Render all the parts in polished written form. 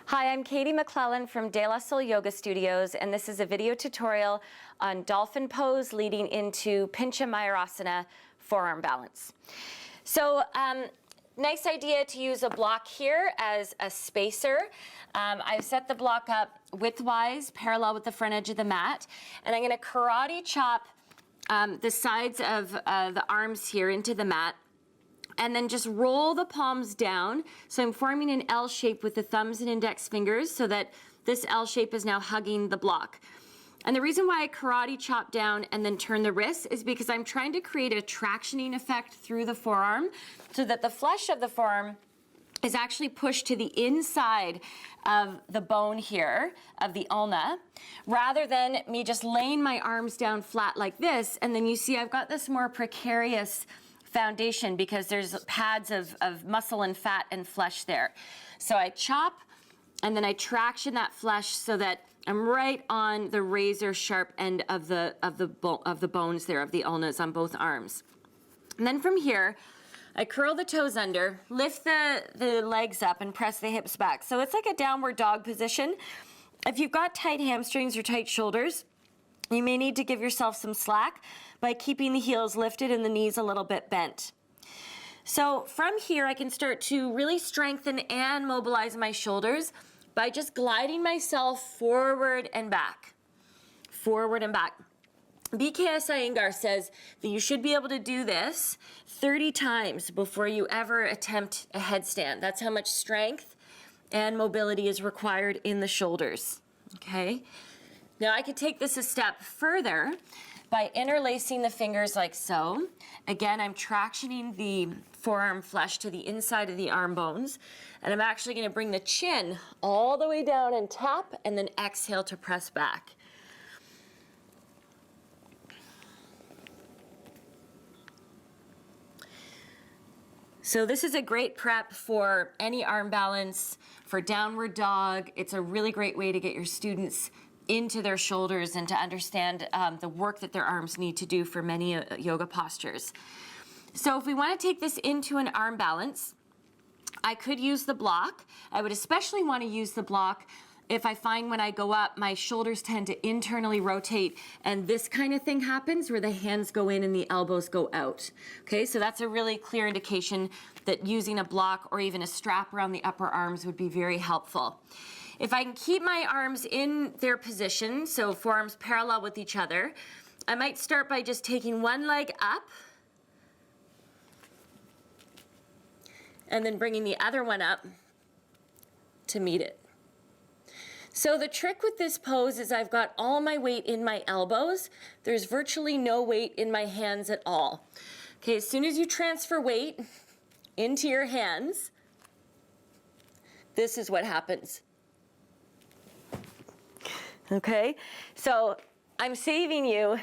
Hi, I'm Katie McClellan from De La Soul Yoga Studios, and this is a video tutorial on Dolphin pose leading into Pincha Mayurasana, forearm balance. So, nice idea to use a block here as a spacer. I've set the block up widthwise, parallel with the front edge of the mat, and I'm going to karate chop the sides of the arms here into the mat, and then just roll the palms down. So I'm forming an L shape with the thumbs and index fingers so that this L shape is now hugging the block. And the reason why I karate chop down and then turn the wrists is because I'm trying to create a tractioning effect through the forearm so that the flesh of the forearm is actually pushed to the inside of the bone here, of the ulna, rather than me just laying my arms down flat like this. And then you see I've got this more precarious foundation because there's pads of muscle and fat and flesh there. So I chop and then I traction that flesh so that I'm right on the razor sharp end of the bones there, of the ulnas on both arms. And then from here, I curl the toes under, lift the legs up and press the hips back. So it's like a downward dog position. If you've got tight hamstrings or tight shoulders, you may need to give yourself some slack by keeping the heels lifted and the knees a little bit bent. So from here, I can start to really strengthen and mobilize my shoulders by just gliding myself forward and back. Forward and back. BKS Iyengar says that you should be able to do this 30 times before you ever attempt a headstand. That's how much strength and mobility is required in the shoulders, okay? Now I could take this a step further by interlacing the fingers like so. Again, I'm tractioning the forearm flesh to the inside of the arm bones, and I'm actually going to bring the chin all the way down and tap, and then exhale to press back. So this is a great prep for any arm balance, for downward dog. It's a really great way to get your students into their shoulders and to understand the work that their arms need to do for many yoga postures. So if we want to take this into an arm balance, I could use the block. I would especially want to use the block if I find when I go up, my shoulders tend to internally rotate and this kind of thing happens where the hands go in and the elbows go out. Okay, so that's a really clear indication that using a block or even a strap around the upper arms would be very helpful. If I can keep my arms in their position, so forearms parallel with each other, I might start by just taking one leg up and then bringing the other one up to meet it. So the trick with this pose is I've got all my weight in my elbows. There's virtually no weight in my hands at all. Okay, as soon as you transfer weight into your hands, this is what happens. Okay, so I'm saving you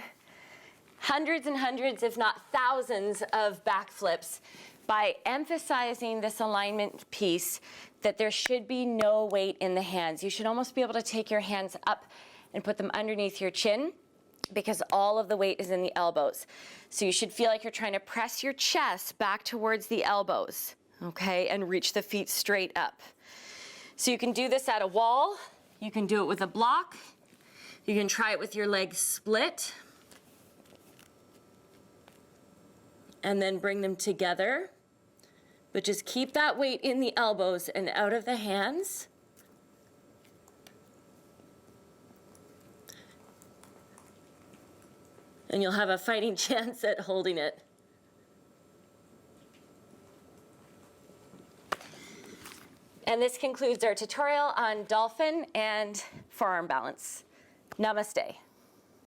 hundreds and hundreds, if not thousands, of backflips by emphasizing this alignment piece that there should be no weight in the hands. You should almost be able to take your hands up and put them underneath your chin because all of the weight is in the elbows. So you should feel like you're trying to press your chest back towards the elbows, okay, and reach the feet straight up. So you can do this at a wall, you can do it with a block, you can try it with your legs split, and then bring them together. But just keep that weight in the elbows and out of the hands. And you'll have a fighting chance at holding it. And this concludes our tutorial on Dolphin and forearm balance. Namaste.